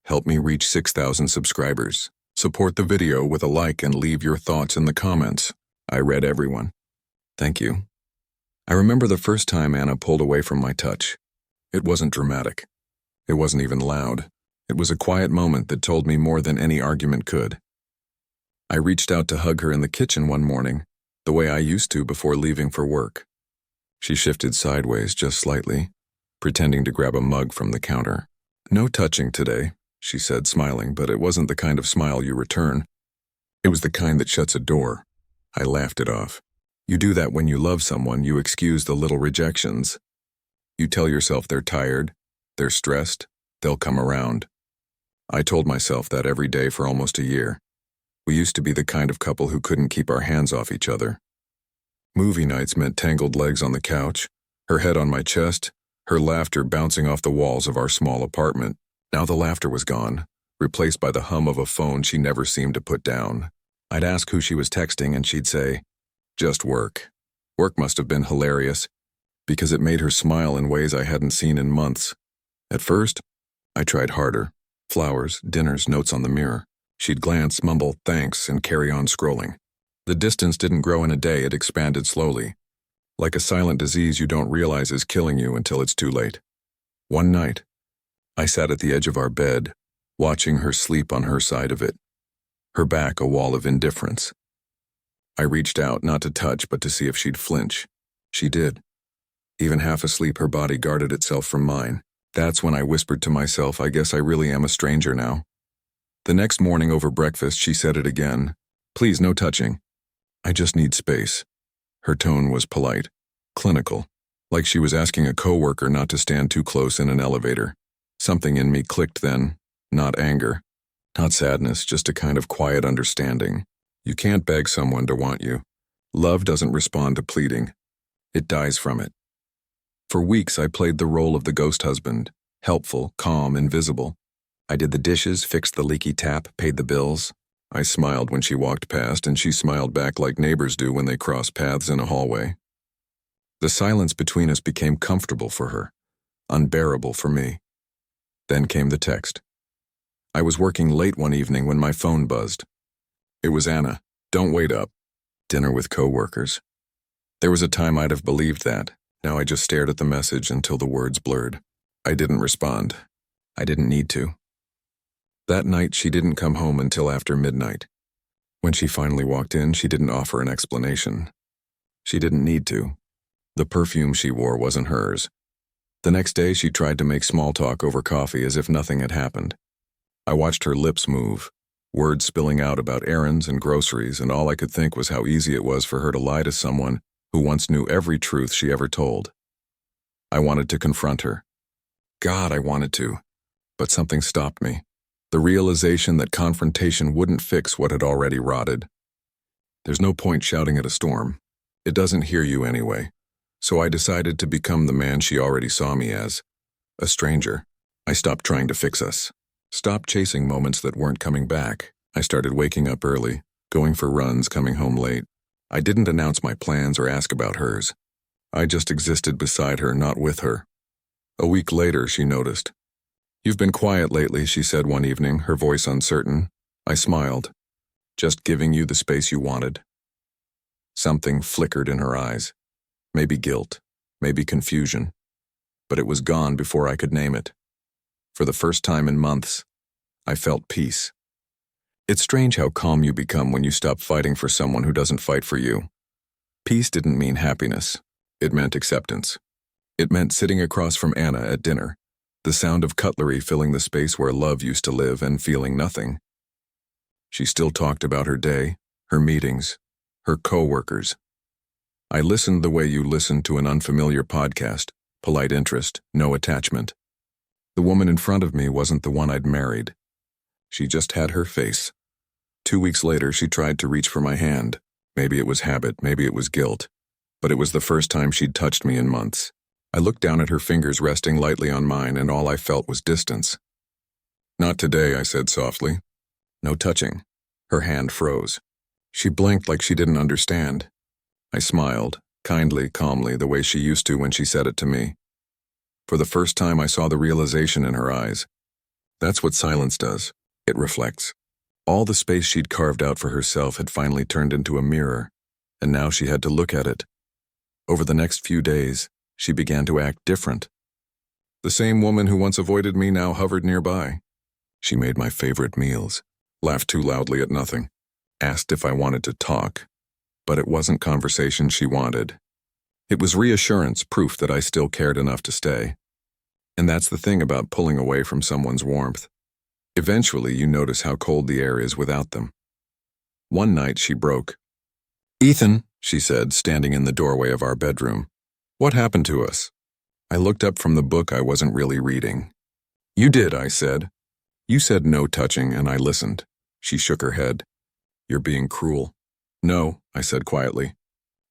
Help me reach 6,000 subscribers. Support the video with a like and leave your thoughts in the comments. I read everyone. Thank you. I remember the first time Anna pulled away from my touch. It wasn't dramatic. It wasn't even loud. It was a quiet moment that told me more than any argument could. I reached out to hug her in the kitchen one morning, the way I used to before leaving for work. She shifted sideways just slightly, pretending to grab a mug from the counter. "No touching today," she said, smiling, but it wasn't the kind of smile you return. It was the kind that shuts a door. I laughed it off. You do that when you love someone, you excuse the little rejections. You tell yourself they're tired, they're stressed, they'll come around. I told myself that every day for almost a year. We used to be the kind of couple who couldn't keep our hands off each other. Movie nights meant tangled legs on the couch, her head on my chest, her laughter bouncing off the walls of our small apartment. Now the laughter was gone, replaced by the hum of a phone she never seemed to put down. I'd ask who she was texting and she'd say, "Just work." Work must have been hilarious, because it made her smile in ways I hadn't seen in months. At first, I tried harder. Flowers, dinners, notes on the mirror. She'd glance, mumble thanks, and carry on scrolling. The distance didn't grow in a day, it expanded slowly. Like a silent disease you don't realize is killing you until it's too late. One night, I sat at the edge of our bed, watching her sleep on her side of it. Her back a wall of indifference. I reached out, not to touch, but to see if she'd flinch. She did. Even half asleep, her body guarded itself from mine. That's when I whispered to myself, I guess I really am a stranger now. The next morning over breakfast, she said it again. "Please, no touching. I just need space." Her tone was polite, clinical, like she was asking a coworker not to stand too close in an elevator. Something in me clicked then, not anger, not sadness, just a kind of quiet understanding. You can't beg someone to want you. Love doesn't respond to pleading. It dies from it. For weeks, I played the role of the ghost husband, helpful, calm, invisible. I did the dishes, fixed the leaky tap, paid the bills. I smiled when she walked past, and she smiled back like neighbors do when they cross paths in a hallway. The silence between us became comfortable for her, unbearable for me. Then came the text. I was working late one evening when my phone buzzed. It was Anna. "Don't wait up." Dinner with coworkers. There was a time I'd have believed that. Now I just stared at the message until the words blurred. I didn't respond. I didn't need to. That night, she didn't come home until after midnight. When she finally walked in, she didn't offer an explanation. She didn't need to. The perfume she wore wasn't hers. The next day, she tried to make small talk over coffee as if nothing had happened. I watched her lips move, words spilling out about errands and groceries, and all I could think was how easy it was for her to lie to someone who once knew every truth she ever told. I wanted to confront her. God, I wanted to. But something stopped me. The realization that confrontation wouldn't fix what had already rotted. There's no point shouting at a storm. It doesn't hear you anyway. So I decided to become the man she already saw me as. A stranger. I stopped trying to fix us. Stopped chasing moments that weren't coming back. I started waking up early, going for runs, coming home late. I didn't announce my plans or ask about hers. I just existed beside her, not with her. A week later, she noticed. "You've been quiet lately," she said one evening, her voice uncertain. I smiled. "Just giving you the space you wanted." Something flickered in her eyes. Maybe guilt, maybe confusion. But it was gone before I could name it. For the first time in months, I felt peace. It's strange how calm you become when you stop fighting for someone who doesn't fight for you. Peace didn't mean happiness. It meant acceptance. It meant sitting across from Anna at dinner, the sound of cutlery filling the space where love used to live, and feeling nothing. She still talked about her day, her meetings, her co-workers. I listened the way you listen to an unfamiliar podcast, polite interest, no attachment. The woman in front of me wasn't the one I'd married. She just had her face. 2 weeks later, she tried to reach for my hand. Maybe it was habit, maybe it was guilt. But it was the first time she'd touched me in months. I looked down at her fingers resting lightly on mine, and all I felt was distance. "Not today," I said softly. "No touching." Her hand froze. She blinked like she didn't understand. I smiled, kindly, calmly, the way she used to when she said it to me. For the first time, I saw the realization in her eyes. That's what silence does. It reflects. All the space she'd carved out for herself had finally turned into a mirror, and now she had to look at it. Over the next few days, she began to act different. The same woman who once avoided me now hovered nearby. She made my favorite meals, laughed too loudly at nothing, asked if I wanted to talk, but it wasn't conversation she wanted. It was reassurance, proof that I still cared enough to stay. And that's the thing about pulling away from someone's warmth. Eventually, you notice how cold the air is without them. One night, she broke. "Ethan," she said, standing in the doorway of our bedroom. "What happened to us?" I looked up from the book I wasn't really reading. "You did," I said. "You said no touching, and I listened." She shook her head. "You're being cruel." "No," I said quietly.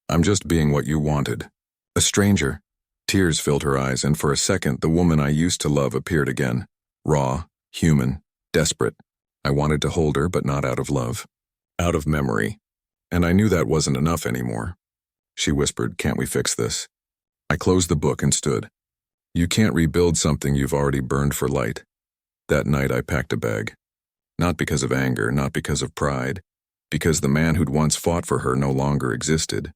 "I'm just being what you wanted." A stranger. Tears filled her eyes, and for a second, the woman I used to love appeared again. Raw, human, desperate. I wanted to hold her, but not out of love. Out of memory. And I knew that wasn't enough anymore. She whispered, "Can't we fix this?" I closed the book and stood. You can't rebuild something you've already burned for light. That night I packed a bag. Not because of anger, not because of pride, because the man who'd once fought for her no longer existed.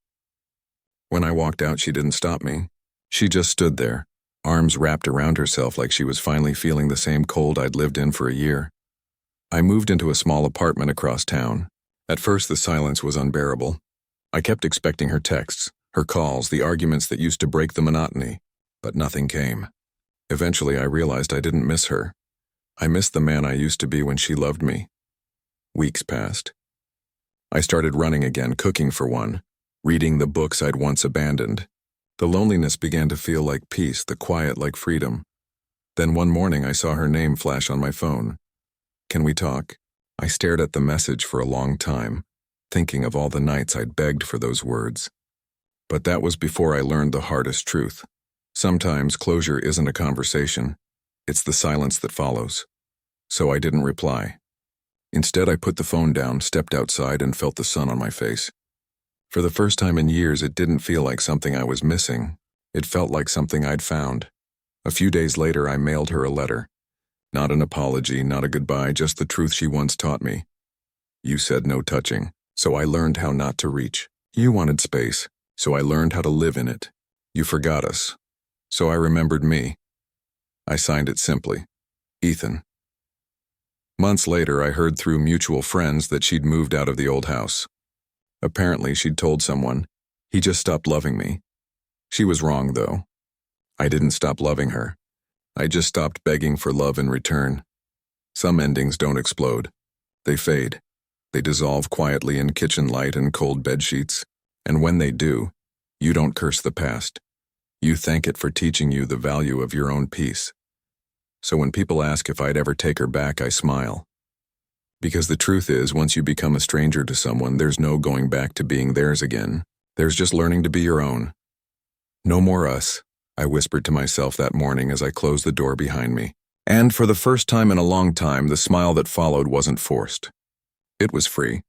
When I walked out, she didn't stop me. She just stood there, arms wrapped around herself like she was finally feeling the same cold I'd lived in for a year. I moved into a small apartment across town. At first, the silence was unbearable. I kept expecting her texts, her calls, the arguments that used to break the monotony, but nothing came. Eventually, I realized I didn't miss her. I missed the man I used to be when she loved me. Weeks passed. I started running again, cooking for one, reading the books I'd once abandoned. The loneliness began to feel like peace, the quiet like freedom. Then one morning I saw her name flash on my phone. "Can we talk?" I stared at the message for a long time, thinking of all the nights I'd begged for those words. But that was before I learned the hardest truth. Sometimes closure isn't a conversation. It's the silence that follows. So I didn't reply. Instead, I put the phone down, stepped outside, and felt the sun on my face. For the first time in years, it didn't feel like something I was missing. It felt like something I'd found. A few days later, I mailed her a letter. Not an apology, not a goodbye, just the truth she once taught me. You said no touching, so I learned how not to reach. You wanted space, so I learned how to live in it. You forgot us, so I remembered me. I signed it simply, Ethan. Months later, I heard through mutual friends that she'd moved out of the old house. Apparently, she'd told someone. He just stopped loving me. She was wrong, though. I didn't stop loving her. I just stopped begging for love in return. Some endings don't explode. They fade. They dissolve quietly in kitchen light and cold bedsheets. And when they do, you don't curse the past. You thank it for teaching you the value of your own peace. So when people ask if I'd ever take her back, I smile. Because the truth is, once you become a stranger to someone, there's no going back to being theirs again. There's just learning to be your own. No more us, I whispered to myself that morning as I closed the door behind me. And for the first time in a long time, the smile that followed wasn't forced. It was free.